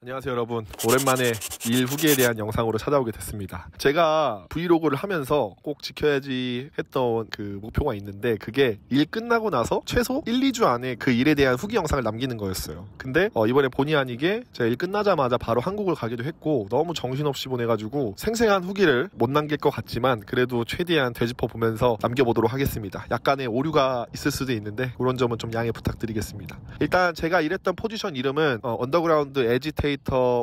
안녕하세요 여러분, 오랜만에 일 후기에 대한 영상으로 찾아오게 됐습니다. 제가 브이로그를 하면서 꼭 지켜야지 했던 그 목표가 있는데, 그게 일 끝나고 나서 최소 1, 2주 안에 그 일에 대한 후기 영상을 남기는 거였어요. 근데 이번에 본의 아니게 제가 일 끝나자마자 바로 한국을 가기도 했고 너무 정신없이 보내가지고 생생한 후기를 못 남길 것 같지만 그래도 최대한 되짚어 보면서 남겨보도록 하겠습니다. 약간의 오류가 있을 수도 있는데 그런 점은 좀 양해 부탁드리겠습니다. 일단 제가 일했던 포지션 이름은 언더그라운드 에지테이터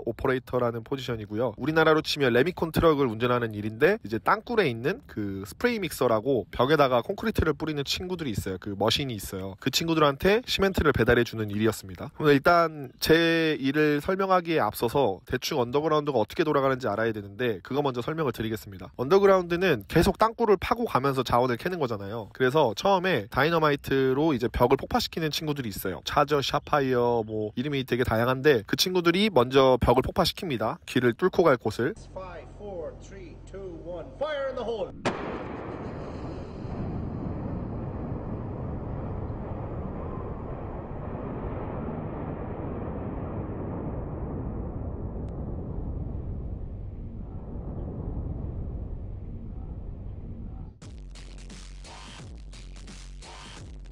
오퍼레이터라는 포지션이고요. 우리나라로 치면 레미콘 트럭을 운전하는 일인데, 이제 땅굴에 있는 그 스프레이 믹서라고 벽에다가 콘크리트를 뿌리는 친구들이 있어요. 그 머신이 있어요. 그 친구들한테 시멘트를 배달해주는 일이었습니다. 그럼 일단 제 일을 설명하기에 앞서서 대충 언더그라운드가 어떻게 돌아가는지 알아야 되는데, 그거 먼저 설명을 드리겠습니다. 언더그라운드는 계속 땅굴을 파고 가면서 자원을 캐는 거잖아요. 그래서 처음에 다이너마이트로 이제 벽을 폭파시키는 친구들이 있어요. 차저, 샤파이어, 뭐 이름이 되게 다양한데, 그 친구들이 먼저 벽을 폭파시킵니다. 길을 뚫고 갈 곳을. 5, 4, 3, 2, 1, fire in the hole!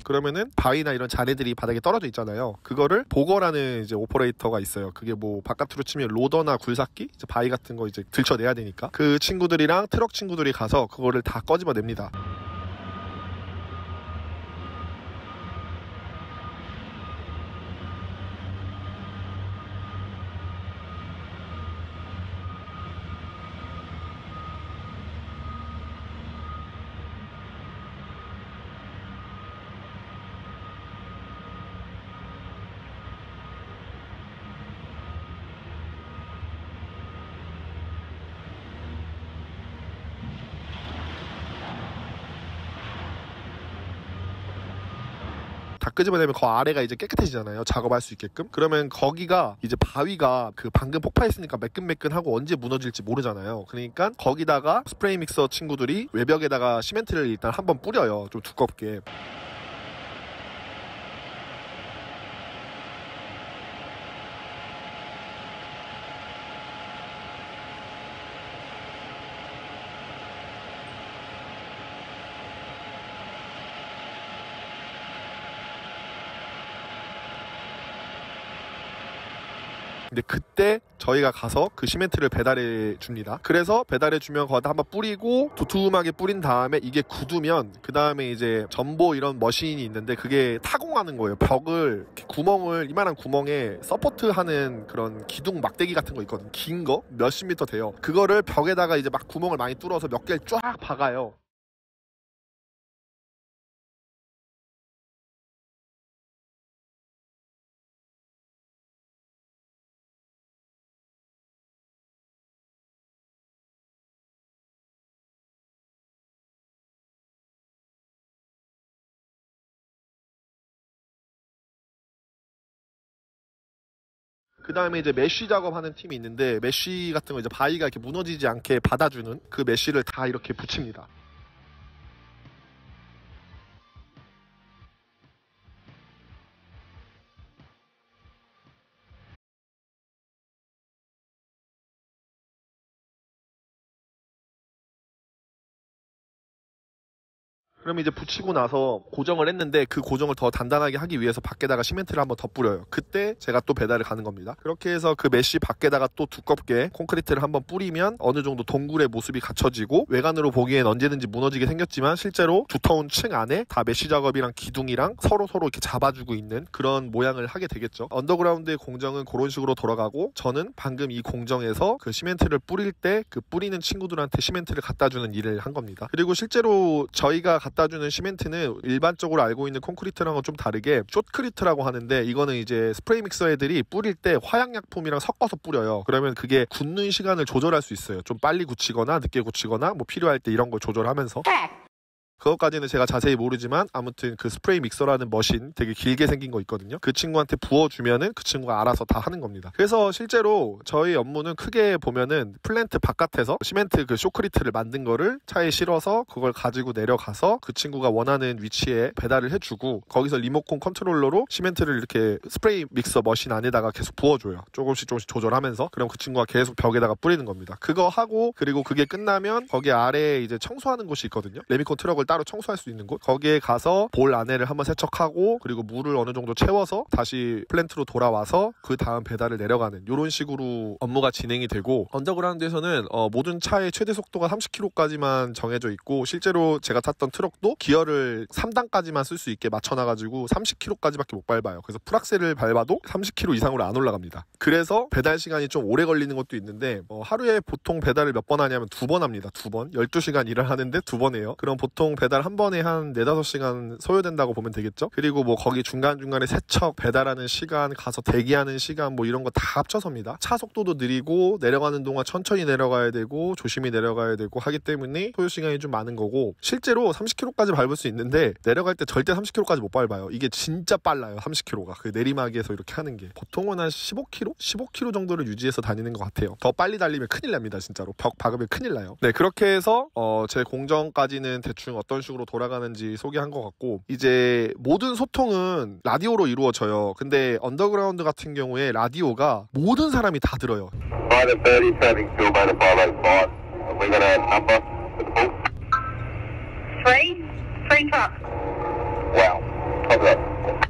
그러면은 바위나 이런 잔해들이 바닥에 떨어져 있잖아요. 그거를 보거라는 이제 오퍼레이터가 있어요. 그게 뭐 바깥으로 치면 로더나 굴삭기, 이제 바위 같은 거 이제 들쳐내야 되니까 그 친구들이랑 트럭 친구들이 가서 그거를 다 꺼집어냅니다. 다 끄집어내면 그 아래가 이제 깨끗해지잖아요. 작업할 수 있게끔. 그러면 거기가 이제 바위가 그 방금 폭파했으니까 매끈매끈하고 언제 무너질지 모르잖아요. 그러니까 거기다가 스프레이 믹서 친구들이 외벽에다가 시멘트를 일단 한번 뿌려요. 좀 두껍게. 근데 그때 저희가 가서 그 시멘트를 배달해 줍니다. 그래서 배달해 주면 거기다 한번 뿌리고 두툼하게 뿌린 다음에 이게 굳으면 그 다음에 이제 전보 이런 머신이 있는데 그게 타공하는 거예요. 벽을 구멍을, 이만한 구멍에 서포트하는 그런 기둥 막대기 같은 거 있거든. 긴 거 몇십 미터 돼요. 그거를 벽에다가 이제 막 구멍을 많이 뚫어서 몇 개를 쫙 박아요. 그 다음에 이제 메쉬 작업하는 팀이 있는데, 메쉬 같은 거 이제 바위가 이렇게 무너지지 않게 받아주는 그 메쉬를 다 이렇게 붙입니다. 그럼 이제 붙이고 나서 고정을 했는데, 그 고정을 더 단단하게 하기 위해서 밖에다가 시멘트를 한번 더 뿌려요. 그때 제가 또 배달을 가는 겁니다. 그렇게 해서 그 메쉬 밖에다가 또 두껍게 콘크리트를 한번 뿌리면 어느 정도 동굴의 모습이 갖춰지고, 외관으로 보기엔 언제든지 무너지게 생겼지만 실제로 두터운 층 안에 다 메쉬 작업이랑 기둥이랑 서로 이렇게 잡아주고 있는 그런 모양을 하게 되겠죠. 언더그라운드의 공정은 그런 식으로 돌아가고, 저는 방금 이 공정에서 그 시멘트를 뿌릴 때 그 뿌리는 친구들한테 시멘트를 갖다주는 일을 한 겁니다. 그리고 실제로 저희가 갖다주는 시멘트는 일반적으로 알고 있는 콘크리트랑은 좀 다르게 숏크리트라고 하는데, 이거는 이제 스프레이 믹서 애들이 뿌릴 때 화약약품이랑 섞어서 뿌려요. 그러면 그게 굳는 시간을 조절할 수 있어요. 좀 빨리 굳히거나 늦게 굳히거나 뭐 필요할 때 이런 걸 조절하면서. 그것까지는 제가 자세히 모르지만 아무튼 그 스프레이 믹서라는 머신 되게 길게 생긴 거 있거든요. 그 친구한테 부어주면은 그 친구가 알아서 다 하는 겁니다. 그래서 실제로 저희 업무는 크게 보면은 플랜트 바깥에서 시멘트 그 쇼크리트를 만든 거를 차에 실어서 그걸 가지고 내려가서 그 친구가 원하는 위치에 배달을 해주고 거기서 리모컨 컨트롤러로 시멘트를 이렇게 스프레이 믹서 머신 안에다가 계속 부어줘요. 조금씩 조절하면서. 그럼 그 친구가 계속 벽에다가 뿌리는 겁니다. 그거 하고 그리고 그게 끝나면 거기 아래에 이제 청소하는 곳이 있거든요. 레미콘 트럭을 따로 청소할 수 있는 곳. 거기에 가서 볼 안에를 한번 세척하고 그리고 물을 어느 정도 채워서 다시 플랜트로 돌아와서 그 다음 배달을 내려가는 이런 식으로 업무가 진행이 되고 언더그라운드에서는 모든 차의 최대 속도가 30km까지만 정해져 있고 실제로 제가 탔던 트럭도 기어를 3단까지만 쓸 수 있게 맞춰놔가지고 30km까지밖에 못 밟아요. 그래서 풀악셀을 밟아도 30km 이상으로 안 올라갑니다. 그래서 배달 시간이 좀 오래 걸리는 것도 있는데 하루에 보통 배달을 몇 번 하냐면 2번 합니다. 2번. 12시간 일을 하는데 2번 해요. 그럼 보통 배달 한 번에 한 4-5시간 소요된다고 보면 되겠죠? 그리고 뭐 거기 중간중간에 세척, 배달하는 시간, 가서 대기하는 시간 뭐 이런 거 다 합쳐서입니다. 차 속도도 느리고 내려가는 동안 천천히 내려가야 되고 조심히 내려가야 되고 하기 때문에 소요 시간이 좀 많은 거고 실제로 30km까지 밟을 수 있는데 내려갈 때 절대 30km까지 못 밟아요. 이게 진짜 빨라요. 30km가. 그 내리막에서 이렇게 하는 게. 보통은 한 15km? 15km 정도를 유지해서 다니는 것 같아요. 더 빨리 달리면 큰일 납니다. 진짜로. 벽 박으면 큰일 나요. 네, 그렇게 해서 제 공정까지는 대충 어떤 식으로 돌아가는지 소개한 것 같고 이제 모든 소통은 라디오로 이루어져요. 근데 언더그라운드 같은 경우에 라디오가 모든 사람이 다 들어요.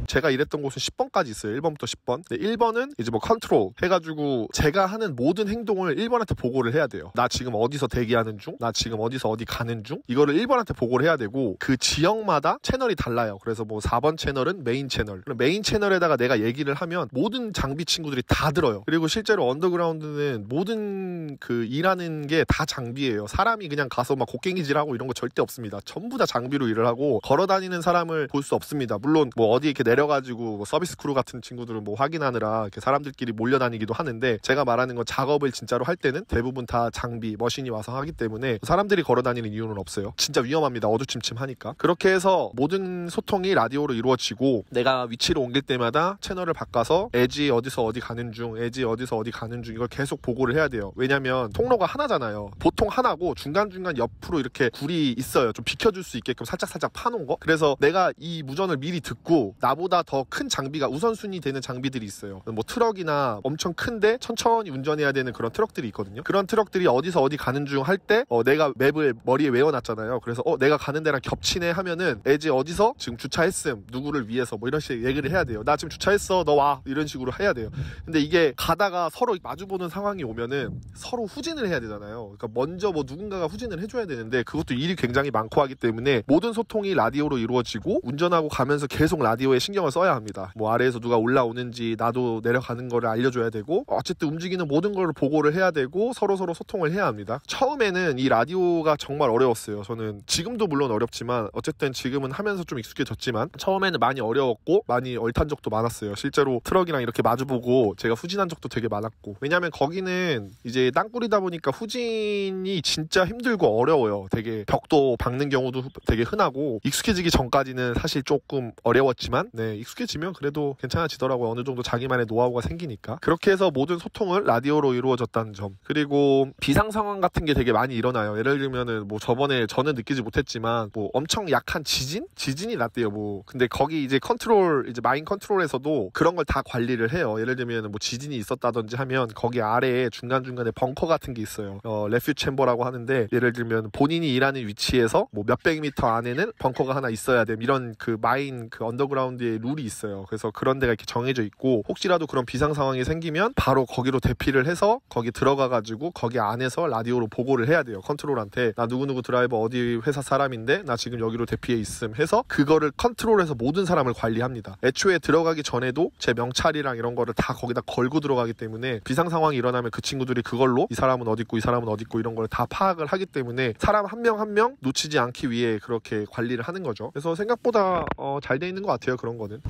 제가 일했던 곳은 10번까지 있어요. 1번부터 10번. 네, 1번은 이제 뭐 컨트롤 해가지고 제가 하는 모든 행동을 1번한테 보고를 해야 돼요. 나 지금 어디서 대기하는 중? 나 지금 어디서 어디 가는 중? 이거를 1번한테 보고를 해야 되고 그 지역마다 채널이 달라요. 그래서 뭐 4번 채널은 메인 채널. 그럼 메인 채널에다가 내가 얘기를 하면 모든 장비 친구들이 다 들어요. 그리고 실제로 언더그라운드는 모든 그 일하는 게 다 장비예요. 사람이 그냥 가서 막 곡괭이질하고 이런 거 절대 없습니다. 전부 다 장비로 일을 하고 걸어다니는 사람을 볼 수 없습니다. 물론 뭐 어디 이렇게 내려가지고 뭐 서비스 크루 같은 친구들은 뭐 확인하느라 이렇게 사람들끼리 몰려다니기도 하는데 제가 말하는 건 작업을 진짜로 할 때는 대부분 다 장비, 머신이 와서 하기 때문에 사람들이 걸어다니는 이유는 없어요. 진짜 위험합니다. 어두침침하니까. 그렇게 해서 모든 소통이 라디오로 이루어지고 내가 위치를 옮길 때마다 채널을 바꿔서 에지 어디서 어디 가는 중, 에지 어디서 어디 가는 중 이걸 계속 보고를 해야 돼요. 왜냐면 통로가 하나잖아요. 보통 하나고 중간중간 옆으로 이렇게 굴이 있어요. 좀 비켜줄 수 있게끔 살짝살짝 파놓은 거. 그래서 내가 이 무전을 미리 듣고 나보다 더 큰 장비가 우선순위 되는 장비들이 있어요. 뭐 트럭이나 엄청 큰데 천천히 운전해야 되는 그런 트럭들이 있거든요. 그런 트럭들이 어디서 어디 가는 중 할 때 내가 맵을 머리에 외워놨잖아요. 그래서 내가 가는 데랑 겹치네 하면은 에지 어디서 지금 주차했음 누구를 위해서 뭐 이런 식의 얘기를 해야 돼요. 나 지금 주차했어 너 와 이런 식으로 해야 돼요. 근데 이게 가다가 서로 마주보는 상황이 오면은 서로 후진을 해야 되잖아요. 그러니까 먼저 뭐 누군가가 후진을 해줘야 되는데 그것도 일이 굉장히 많고 하기 때문에 모든 소통이 라디오로 이루어지고 운전하고 가면서 계속 라디오에 신경을 써야 합니다. 뭐 아래에서 누가 올라오는지 나도 내려가는 거를 알려줘야 되고 어쨌든 움직이는 모든 걸 보고를 해야 되고 서로서로 소통을 해야 합니다. 처음에는 이 라디오가 정말 어려웠어요. 저는 지금도 물론 어렵지만 어쨌든 지금은 하면서 좀 익숙해졌지만 처음에는 많이 어려웠고 많이 얼탄 적도 많았어요. 실제로 트럭이랑 이렇게 마주보고 제가 후진한 적도 되게 많았고 왜냐면 거기는 이제 땅굴이다 보니까 후진이 진짜 힘들고 어려워요. 되게 벽도 박는 경우도 되게 흔하고 익숙해지기 전까지는 사실 조금 어려웠지만 네, 익숙해지면 그래도 괜찮아지더라고요. 어느 정도 자기만의 노하우가 생기니까. 그렇게 해서 모든 소통을 라디오로 이루어졌다는 점. 그리고 비상 상황 같은 게 되게 많이 일어나요. 예를 들면은 뭐 저번에 저는 느끼지 못했지만 뭐 엄청 약한 지진이 났대요. 뭐 근데 거기 이제 컨트롤 이제 마인 컨트롤에서도 그런 걸 다 관리를 해요. 예를 들면 뭐 지진이 있었다든지 하면 거기 아래에 중간중간에 벙커 같은 게 있어요. 레퓨 챔버라고 하는데 예를 들면 본인이 일하는 위치에서 뭐 몇백 미터 안에는 벙커가 하나 있어야 돼. 이런 그 마인 그 언더그라운드의 룰이 있어요. 그래서 그런 데가 이렇게 정해져 있고 혹시라도 그런 비상 상황이 생기면 바로 거기로 대피를 해서 거기 들어가가지고 거기 안에서 라디오로 보고를 해야 돼요. 컨트롤한테 나 누구누구 드라이버 어디 회사 사람인데 나 지금 여기로 대피해 있음 해서 그거를 컨트롤해서 모든 사람을 관리합니다. 애초에 들어가기 전에도 제 명찰이랑 이런 거를 다 거기다 걸고 들어가기 때문에 비상 상황이 일어나면 그 친구들이 그걸로 이 사람은 어디 있고 이 사람은 어디 있고 이런 걸 다 파악을 하기 때문에 사람 한 명 한 명 놓치지 않기 위해 그렇게 관리를 하는 거죠. 그래서 생각보다 잘 돼 있는 것 같아요. 그런 거는. 하거든.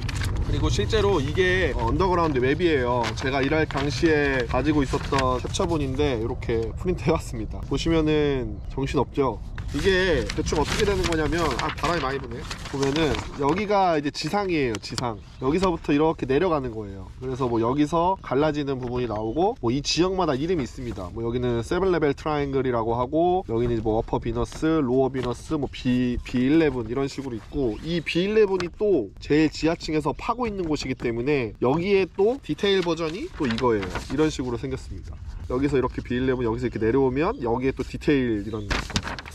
그리고 실제로 이게 언더그라운드 맵이에요. 제가 일할 당시에 가지고 있었던 캡처본인데 이렇게 프린트 해왔습니다. 보시면은 정신없죠? 이게 대충 어떻게 되는 거냐면, 바람이 많이 부네. 보면은 여기가 이제 지상이에요. 지상. 여기서부터 이렇게 내려가는 거예요. 그래서 뭐 여기서 갈라지는 부분이 나오고, 뭐 이 지역마다 이름이 있습니다. 뭐 여기는 7레벨 트라이앵글이라고 하고, 여기는 뭐 어퍼 비너스, 로어 비너스, 뭐 B11 이런 식으로 있고, 이 B11이 또 제일 지하층에서 파고 있는 곳이기 때문에 여기에 또 디테일 버전이 또 이거예요. 이런 식으로 생겼습니다. 여기서 이렇게 B11, 여기서 이렇게 내려오면 여기에 또 디테일 이런 거.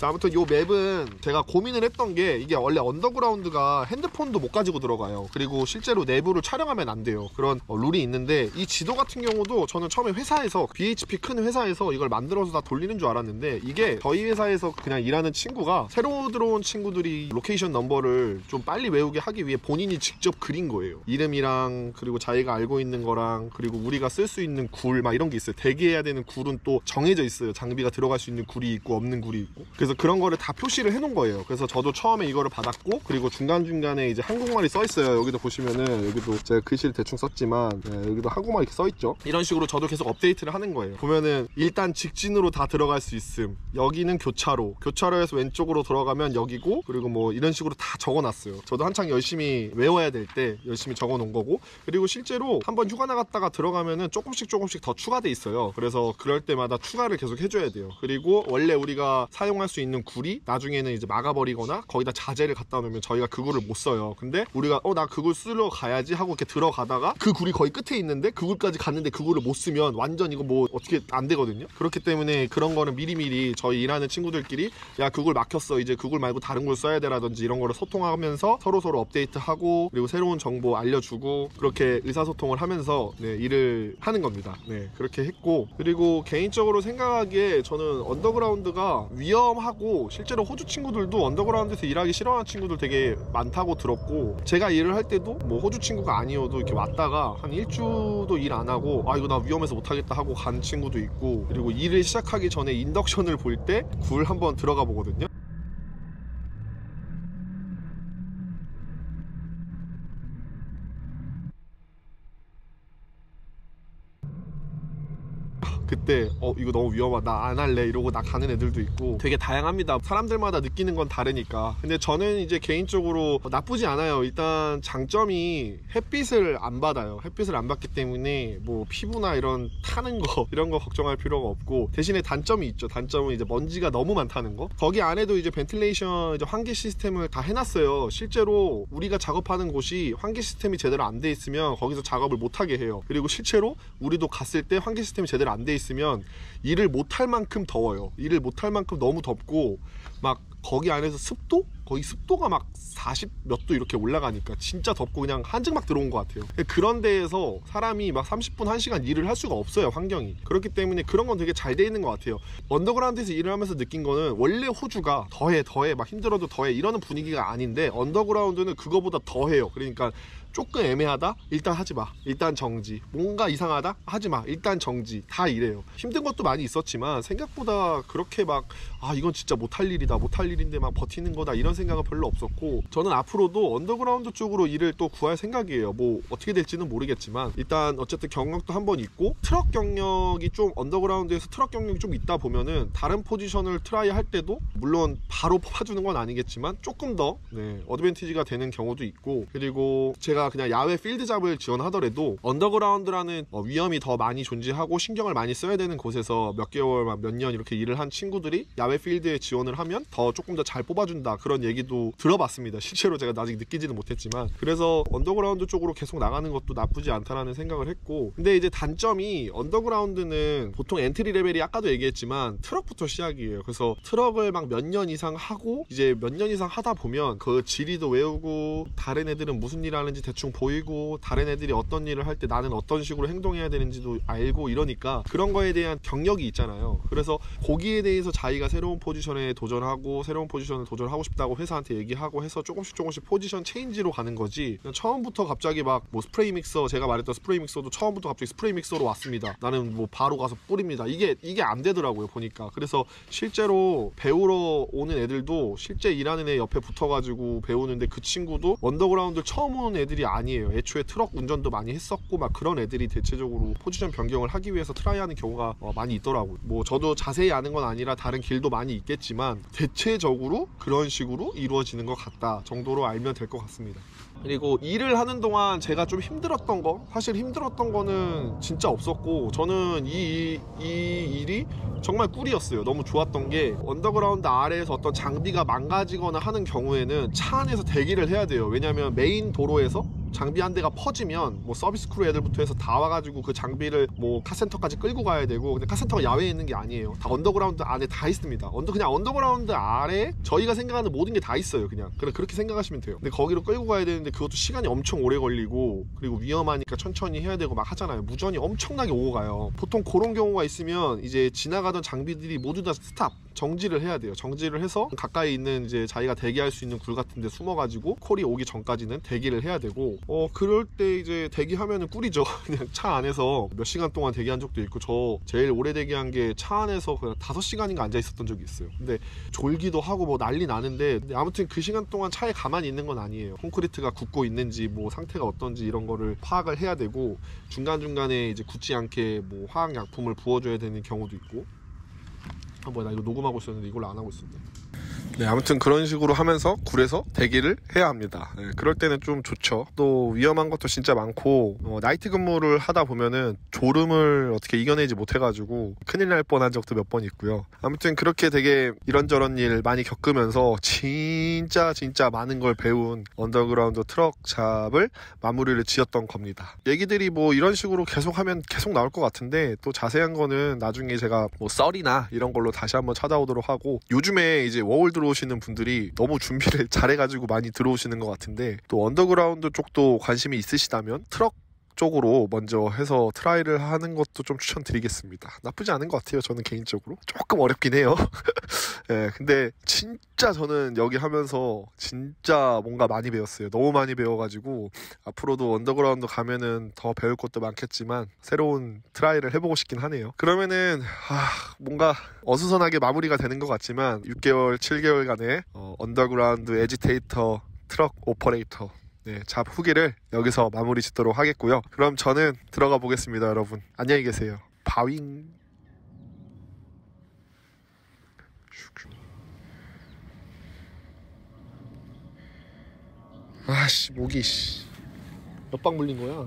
아무튼 이 맵은 제가 고민을 했던 게, 이게 원래 언더그라운드가 핸드폰도 못 가지고 들어가요. 그리고 실제로 내부를 촬영하면 안 돼요. 그런 룰이 있는데, 이 지도 같은 경우도 저는 처음에 회사에서 BHP 큰 회사에서 이걸 만들어서 다 돌리는 줄 알았는데, 이게 저희 회사에서 그냥 일하는 친구가 새로 들어온 친구들이 로케이션 넘버를 좀 빨리 외우게 하기 위해 본인이 직접 그린 거예요. 이름이랑, 그리고 자기가 알고 있는 거랑, 그리고 우리가 쓸 수 있는 굴 막 이런 게 있어요. 대기해야 되는 굴은 또 정해져 있어요. 장비가 들어갈 수 있는 굴이 있고 없는 굴이 있고. 그래서 그런 거를 다 표시를 해놓은 거예요. 그래서 저도 처음에 이거를 받았고, 그리고 중간중간에 이제 한국말이 써있어요. 여기도 보시면은, 여기도 제가 글씨를 대충 썼지만, 여기도 한국말이 이렇게 써있죠. 이런 식으로 저도 계속 업데이트를 하는 거예요. 보면은 일단 직진으로 다 들어갈 수 있음, 여기는 교차로에서 왼쪽으로 들어가면 여기고, 그리고 뭐 이런 식으로 다 적어놨어요. 저도 한창 열심히 외워야 될 때 열심히 적어놓은 거고, 그리고 실제로 한번 휴가 나갔다가 들어가면은 조금씩 더 추가돼 있어요. 그래서 그럴 때마다 추가를 계속 해줘야 돼요. 그리고 원래 우리가 사용할 수 있는 굴이 나중에는 이제 막아버리거나 거기다 자재를 갖다 놓으면 저희가 그 굴을 못 써요. 근데 우리가 나 그 굴 쓰러 가야지 하고 이렇게 들어가다가 그 굴이 거의 끝에 있는데 그 굴까지 갔는데 그 굴을 못 쓰면 완전 이거 뭐 어떻게 안 되거든요. 그렇기 때문에 그런 거는 미리미리 저희 일하는 친구들끼리, 야, 그 굴 막혔어, 이제 그 굴 말고 다른 굴 써야 돼라든지 이런 거를 소통하면서 서로 업데이트하고, 그리고 새로운 정보 알려주고, 그렇게 의사소통을 하면서 일을 하는 겁니다. 그렇게 했고, 그리고 개인적으로 생각하기에 저는 언더그라운드가 위험하고, 실제로 호주 친구들도 언더그라운드에서 일하기 싫어하는 친구들 되게 많다고 들었고, 제가 일을 할 때도 뭐 호주 친구가 아니어도 이렇게 왔다가 한 일주도 일 안 하고, 이거 나 위험해서 못하겠다 하고 간 친구도 있고, 그리고 일을 시작하기 전에 인덕션을 볼 때 굴 한번 들어가 보거든요. 그때 이거 너무 위험하다, 나 안 할래 이러고 나 가는 애들도 있고, 되게 다양합니다. 사람들마다 느끼는 건 다르니까. 근데 저는 이제 개인적으로 나쁘지 않아요. 일단 장점이 햇빛을 안 받아요. 햇빛을 안 받기 때문에 뭐 피부나 이런 타는 거 이런 거 걱정할 필요가 없고, 대신에 단점이 있죠. 단점은 이제 먼지가 너무 많다는 거. 거기 안에도 이제 벤틸레이션, 이제 환기 시스템을 다 해놨어요. 실제로 우리가 작업하는 곳이 환기 시스템이 제대로 안 돼 있으면 거기서 작업을 못 하게 해요. 그리고 실제로 우리도 갔을 때 환기 시스템이 제대로 안 돼 있으면 일을 못할 만큼 더워요. 일을 못할 만큼 너무 덥고, 막 거기 안에서 습도? 거의 습도가 막 40 몇 도 이렇게 올라가니까 진짜 덥고 그냥 한증 막 들어온 것 같아요. 그런 데에서 사람이 막 30분 1시간 일을 할 수가 없어요, 환경이. 그렇기 때문에 그런 건 되게 잘 돼 있는 것 같아요. 언더그라운드에서 일을 하면서 느낀 거는, 원래 호주가 더해 막 힘들어도 더해 이러는 분위기가 아닌데, 언더그라운드는 그거보다 더해요. 그러니까 조금 애매하다? 일단 하지마, 일단 정지. 뭔가 이상하다? 하지마, 일단 정지. 다 이래요. 힘든 것도 많이 있었지만 생각보다 그렇게 막 이건 진짜 못할 일인데 막 버티는 거다 이런 생각은 별로 없었고, 저는 앞으로도 언더그라운드 쪽으로 일을 또 구할 생각이에요. 뭐 어떻게 될지는 모르겠지만 일단 어쨌든 경력도 한번 있고, 트럭 경력이 좀, 언더그라운드에서 트럭 경력이 좀 있다 보면은 다른 포지션을 트라이 할 때도 물론 바로 뽑아주는 건 아니겠지만 조금 더 어드밴티지가 되는 경우도 있고, 그리고 제가 그냥 야외 필드 잡을 지원하더라도 언더그라운드라는 위험이 더 많이 존재하고 신경을 많이 써야 되는 곳에서 몇 개월, 몇 년 이렇게 일을 한 친구들이 야외 필드에 지원을 하면 더 조금 더 잘 뽑아준다, 그런 얘기도 들어봤습니다. 실제로 제가 아직 느끼지는 못했지만. 그래서 언더그라운드 쪽으로 계속 나가는 것도 나쁘지 않다라는 생각을 했고, 근데 이제 단점이, 언더그라운드는 보통 엔트리 레벨이 아까도 얘기했지만 트럭부터 시작이에요. 그래서 트럭을 막 몇 년 이상 하고, 이제 몇 년 이상 하다 보면 그 지리도 외우고, 다른 애들은 무슨 일 하는지 대충 보이고, 다른 애들이 어떤 일을 할 때 나는 어떤 식으로 행동해야 되는지도 알고, 이러니까 그런 거에 대한 경력이 있잖아요. 그래서 거기에 대해서 자기가 새로운 포지션에 도전하고 새로운 포지션을 도전하고 싶다고 회사한테 얘기하고 해서 조금씩 포지션 체인지로 가는 거지, 그냥 처음부터 갑자기 막 뭐 스프레이 믹서, 제가 말했던 스프레이 믹서도 처음부터 갑자기 스프레이 믹서로 왔습니다, 나는 뭐 바로 가서 뿌립니다, 이게 안 되더라고요 보니까. 그래서 실제로 배우러 오는 애들도 실제 일하는 애 옆에 붙어가지고 배우는데, 그 친구도 언더그라운드 처음 오는 애들이 아니에요. 애초에 트럭 운전도 많이 했었고 막 그런 애들이 대체적으로 포지션 변경을 하기 위해서 트라이하는 경우가 많이 있더라고요. 뭐 저도 자세히 아는 건 아니라 다른 길도 많이 있겠지만 대체적으로 그런 식으로 이루어지는 것 같다 정도로 알면 될 것 같습니다. 그리고 일을 하는 동안 제가 좀 힘들었던 거, 사실 힘들었던 거는 진짜 없었고, 저는 이 일이 정말 꿀이었어요. 너무 좋았던 게, 언더그라운드 아래에서 어떤 장비가 망가지거나 하는 경우에는 차 안에서 대기를 해야 돼요. 왜냐면 메인 도로에서 장비 한 대가 퍼지면 뭐 서비스 크루 애들부터 해서 다 와가지고 그 장비를 뭐 카센터까지 끌고 가야 되고, 근데 카센터가 야외에 있는 게 아니에요. 다 언더그라운드 안에 다 있습니다. 그냥 언더그라운드 아래에 저희가 생각하는 모든 게 다 있어요. 그냥 그렇게 생각하시면 돼요. 근데 거기로 끌고 가야 되는데 그것도 시간이 엄청 오래 걸리고, 그리고 위험하니까 천천히 해야 되고 막 하잖아요. 무전이 엄청나게 오고 가요. 보통 그런 경우가 있으면 이제 지나가던 장비들이 모두 다 스탑, 정지를 해야 돼요. 정지를 해서 가까이 있는 이제 자기가 대기할 수 있는 굴 같은 데 숨어가지고 콜이 오기 전까지는 대기를 해야 되고, 그럴 때 이제 대기하면은 꿀이죠. 그냥 차 안에서 몇 시간 동안 대기한 적도 있고, 저 제일 오래 대기한 게 차 안에서 그냥 5시간인가 앉아 있었던 적이 있어요. 근데 졸기도 하고 뭐 난리 나는데, 아무튼 그 시간 동안 차에 가만히 있는 건 아니에요. 콘크리트가 굳고 있는지 뭐 상태가 어떤지 이런 거를 파악을 해야 되고, 중간중간에 이제 굳지 않게 뭐 화학약품을 부어줘야 되는 경우도 있고. 뭐야, 나 이거 녹음하고 있었는데 이걸 안 하고 있었네. 네, 아무튼 그런 식으로 하면서 굴에서 대기를 해야 합니다. 네, 그럴 때는 좀 좋죠. 또 위험한 것도 진짜 많고, 나이트 근무를 하다 보면은 졸음을 어떻게 이겨내지 못해가지고 큰일 날 뻔한 적도 몇 번 있고요. 아무튼 그렇게 되게 이런저런 일 많이 겪으면서 진짜 많은 걸 배운 언더그라운드 트럭 잡을 마무리를 지었던 겁니다. 얘기들이 뭐 이런 식으로 계속하면 계속 나올 것 같은데, 또 자세한 거는 나중에 제가 뭐 썰이나 이런 걸로 다시 한번 찾아오도록 하고, 요즘에 이제 워홀 들어오시는 분들이 너무 준비를 잘해가지고 많이 들어오시는 것 같은데, 또 언더그라운드 쪽도 관심이 있으시다면 트럭 쪽으로 먼저 해서 트라이를 하는 것도 좀 추천드리겠습니다. 나쁘지 않은 것 같아요. 저는 개인적으로 조금 어렵긴 해요. 네, 근데 진짜 저는 여기 하면서 진짜 뭔가 많이 배웠어요. 너무 많이 배워가지고 앞으로도 언더그라운드 가면은 더 배울 것도 많겠지만 새로운 트라이를 해보고 싶긴 하네요. 그러면은 뭔가 어수선하게 마무리가 되는 것 같지만 6개월 7개월간의 언더그라운드 에지테이터 트럭 오퍼레이터 잡 후기를 여기서 마무리 짓도록 하겠고요. 그럼 저는 들어가 보겠습니다. 여러분 안녕히 계세요. 바윙. 아씨, 목이 몇 방 물린 거야.